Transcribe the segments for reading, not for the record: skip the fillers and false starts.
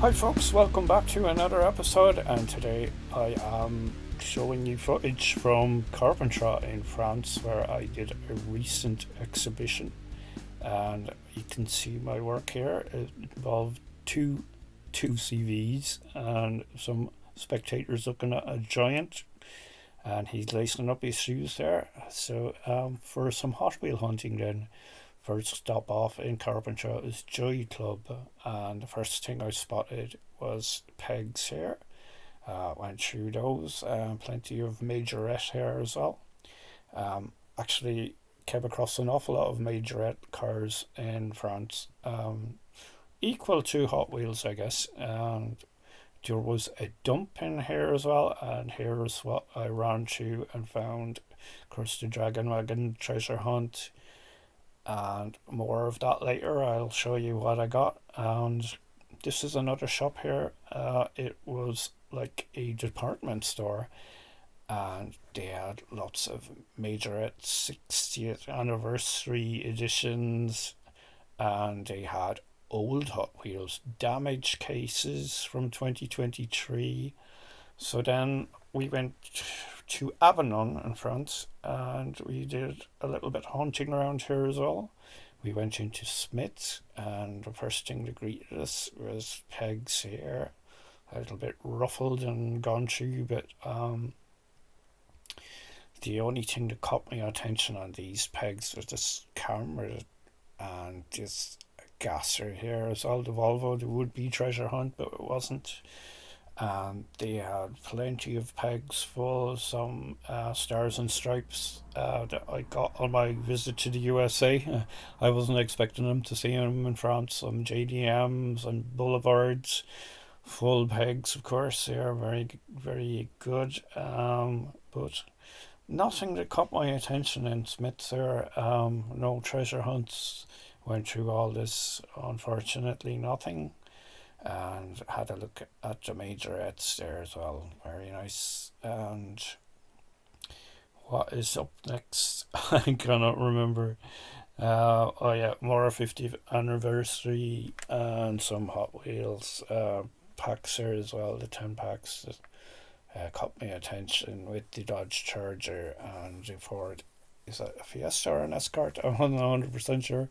Hi, folks, welcome back to another episode. And today I am showing you footage from Carpentras in France, where I did a recent exhibition. And you can see my work here. It involved two CVs and some spectators looking at a giant, and he's lacing up his shoes there. So, for some Hot Wheel hunting, then. First stop off in Carpentras is Joy Club, and the first thing I spotted was pegs here. Went through those, plenty of majorette here as well. Actually, came across an awful lot of majorette cars in France, equal to Hot Wheels, I guess. And there was a dump in here as well, and here's what I ran to and found. Of course, the Dragon Wagon treasure hunt, and more of that later. I'll show you what I got. And this is another shop here. It was like a department store, and they had lots of majorette 60th anniversary editions, and they had old Hot Wheels damage cases from 2023. So then we went to Avignon in France, and we did a little bit of hunting around here as well. We went into Smith's, and the first thing that greeted us was pegs here, a little bit ruffled and gone through, but the only thing that caught my attention on these pegs was this camera and this gasser here as well. The Volvo, the would-be treasure hunt, but it wasn't. And they had plenty of pegs full, some stars and stripes that I got on my visit to the USA. I wasn't expecting them to see them in France. Some JDMs and Boulevards, full pegs, of course. They are very, very good, but nothing that caught my attention in Smith's there. No treasure hunts. Went through all this, unfortunately, nothing. And had a look at the majorettes there as well. Very nice. And what is up next? I cannot remember. Oh yeah, more 50th anniversary and some Hot Wheels packs here as well. The 10 packs that caught my attention with the Dodge Charger and the Ford. Is that a Fiesta or an Escort? I'm not 100% sure.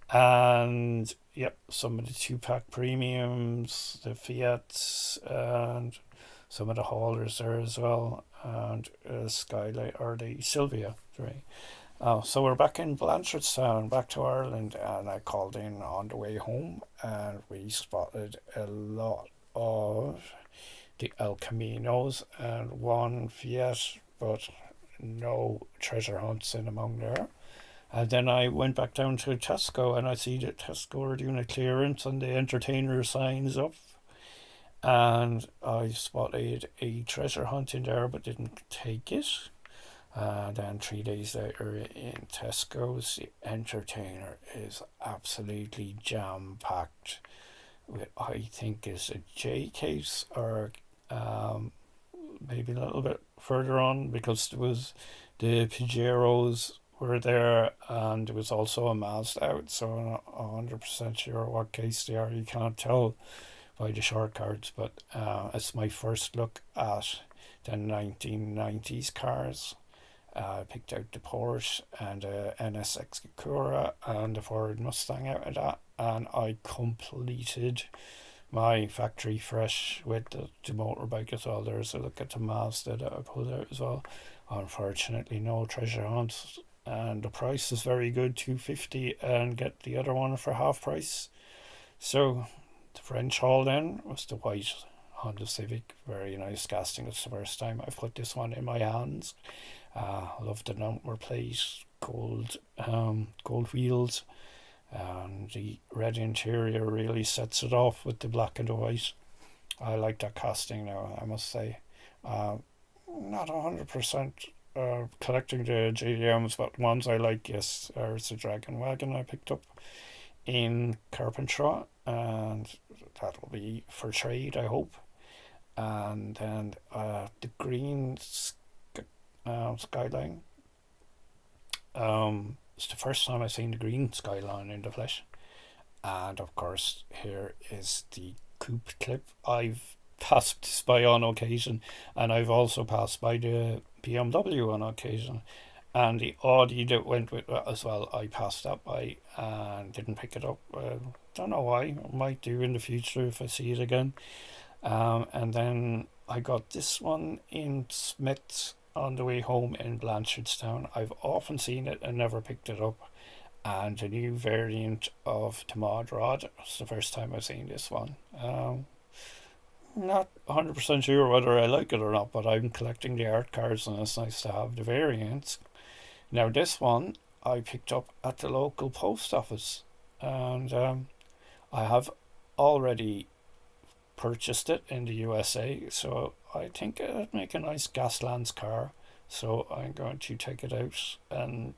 And yep, some of the 2-pack premiums, the Fiats, and some of the haulers there as well, and Skylight or the Sylvia, right? So we're back in Blanchardstown, back to Ireland, and I called in on the way home, and we spotted a lot of the El Caminos and one Fiat, but no treasure hunts in among there. And then I went back down to Tesco, and I see that Tesco are doing a clearance on the entertainer signs up. And I spotted a treasure hunt in there but didn't take it. And then 3 days later in Tesco's, the entertainer is absolutely jam packed with, I think, is a J case or maybe a little bit further on, because there was the Pajeros were there, and there was also a Mazda out, so I'm not 100% sure what case they are. You can't tell by the short cards, but it's my first look at the 1990s cars. I picked out the Porsche and the NSX Acura and the Ford Mustang out of that, and I completed my factory fresh with the motorbike as well. There's a look at the Mazda that I pulled out as well. Unfortunately, no treasure hunts, and the price is very good, 250, and get the other one for half price. So the French haul then was the white Honda Civic, very nice casting. It's the first time I've put this one in my hands. Love the number plate, gold wheels, and the red interior really sets it off with the black and the white. I like that casting now, I must say. Not 100% collecting the JDMs, but ones I like, yes, there's the Dragon Wagon I picked up in Carpentras, and that'll be for trade, I hope. And then the green Skyline. It's the first time I've seen the green Skyline in the flesh. And of course, here is the coupe clip. I've passed this by on occasion, and I've also passed by the BMW on occasion. And the Audi that went with that as well, I passed that by and didn't pick it up. Don't know why. I might do in the future if I see it again. And then I got this one in Smith's on the way home in Blanchardstown. I've often seen it and never picked it up. And a new variant of the Mod Rod. It's the first time I've seen this one. Not 100% sure whether I like it or not, but I'm collecting the art cards and it's nice to have the variants. Now, this one I picked up at the local post office, and I have already purchased it in the USA, so I think it'd make a nice Gaslands car. So I'm going to take it out and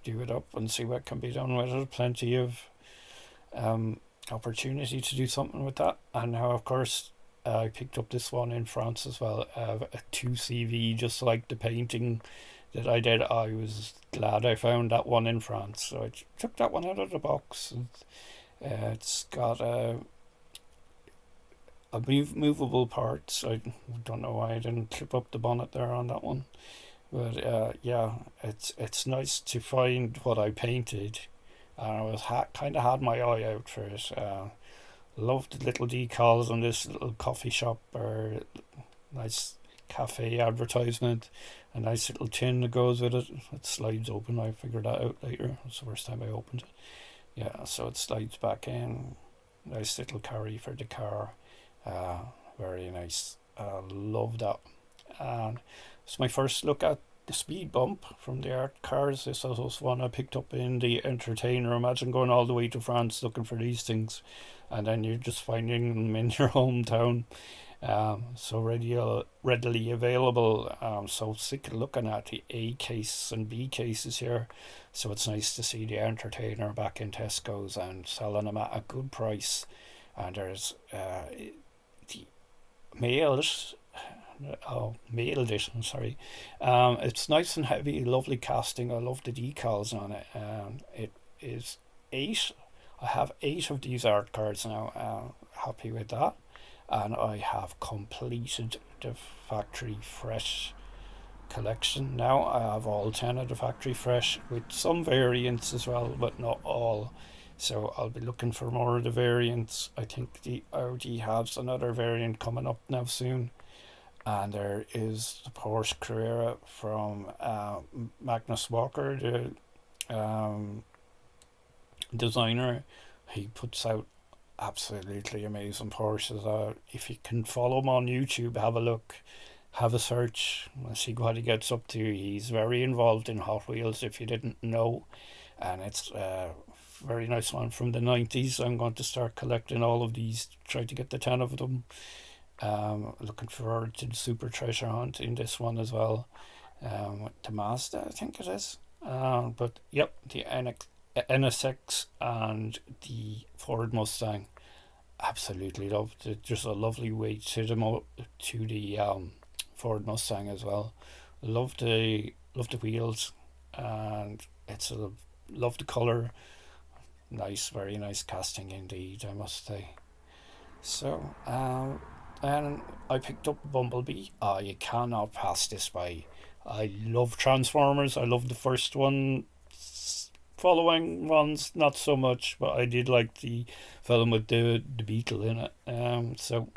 do it up and see what can be done with it. Plenty of opportunity to do something with that. And now, of course, I picked up this one in France as well, a 2CV, just like the painting that I did. I was glad I found that one in France, so I took that one out of the box. And, it's got a movable parts. I don't know why I didn't clip up the bonnet there on that one, but yeah, it's nice to find what I painted. I was kind of had my eye out for it. Loved the little decals on this little coffee shop or nice cafe advertisement. A nice little tin that goes with it. It slides open. I figured that out later. It's the first time I opened it. Yeah, so it slides back in. Nice little carry for the car. Very nice. Love that. And it's my first look at the speed bump from the art cars. This was one I picked up in the Entertainer. Imagine going all the way to France looking for these things, and then you're just finding them in your hometown. So readily available. So sick of looking at the A case and B cases here. So it's nice to see the Entertainer back in Tesco's and selling them at a good price. And there's the mailed. Mailed it. I'm sorry. It's nice and heavy, lovely casting. I love the decals on it. It is 8. I have 8 of these art cards now. Happy with that. And I have completed the Factory Fresh collection. Now I have all 10 of the Factory Fresh with some variants as well, but not all. So I'll be looking for more of the variants. I think the Audi has another variant coming up now soon. And there is the Porsche Carrera from Magnus Walker, the designer. He puts out absolutely amazing Porsches. If you can follow him on YouTube, have a look, have a search, and see what he gets up to. He's very involved in Hot Wheels, if you didn't know, and it's a very nice one from the 90s. I'm going to start collecting all of these, try to get the 10 of them. Looking forward to the Super Treasure Hunt in this one as well. The Mazda, I think it is. But yep, the NSX and the Ford Mustang. Absolutely loved it. Just a lovely weight to the Ford Mustang as well. Love the wheels, and love the color. Nice, very nice casting indeed, I must say. So, and I picked up Bumblebee. You cannot pass this by. I love Transformers. I love the first one. Following ones, not so much, but I did like the film with the Beetle in it. So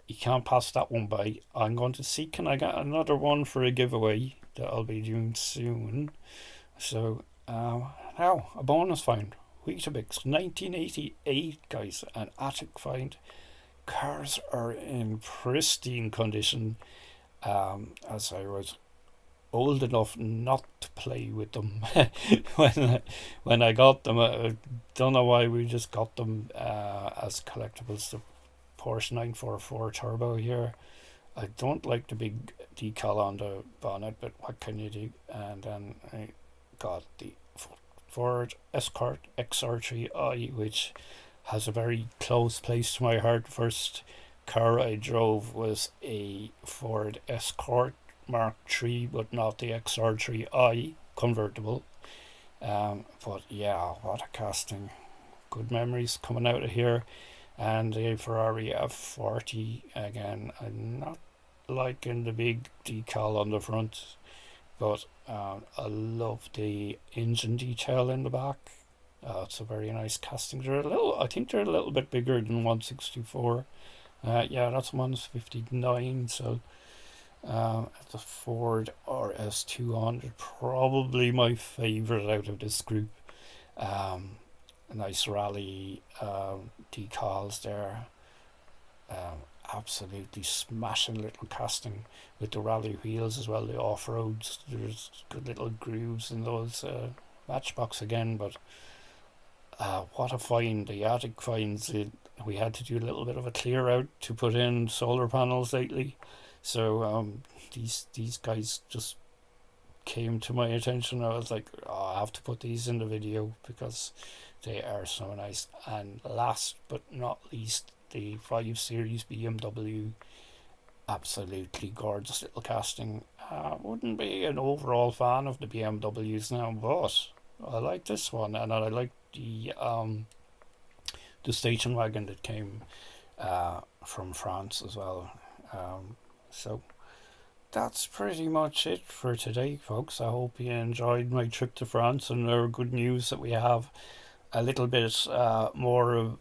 you can't pass that one by. I'm going to see, can I get another one for a giveaway that I'll be doing soon. So now a bonus find. Weetabix 1988, guys, an attic find. Cars are in pristine condition, as I was old enough not to play with them when I got them. I don't know why we just got them as collectibles. The Porsche 944 Turbo here. I don't like the big decal on the bonnet, but what can you do? And then I got the Ford Escort XR3i, which has a very close place to my heart. First car I drove was a Ford Escort Mark III, but not the XR3i convertible. But yeah, what a casting. Good memories coming out of here. and the Ferrari F40. Again, I'm not liking the big decal on the front, but I love the engine detail in the back. It's a very nice casting. I think they're a little bit bigger than 164. Yeah, that's 159. So the Ford RS200, probably my favorite out of this group. Um, a nice rally decals there. Um, Absolutely smashing little casting with the rally wheels as well. The off roads, there's good little grooves in those Matchbox again, but what a find! The attic finds it. We had to do a little bit of a clear out to put in solar panels lately, so these guys just came to my attention. I was like, oh, I have to put these in the video because they are so nice. And last but not least, the 5 Series BMW, absolutely gorgeous little casting. Wouldn't be an overall fan of the BMWs now, but I like this one, and I like the station wagon that came from France as well. So that's pretty much it for today, folks. I hope you enjoyed my trip to France, and there are good news that we have a little bit more of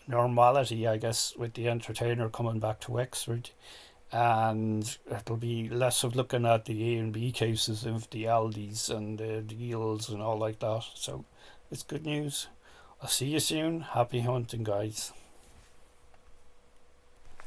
normality, I guess, with the entertainer coming back to Wexford. And it'll be less of looking at the A and B cases of the Aldis and the deals and all like that. So it's good news. I'll see you soon. Happy hunting, guys.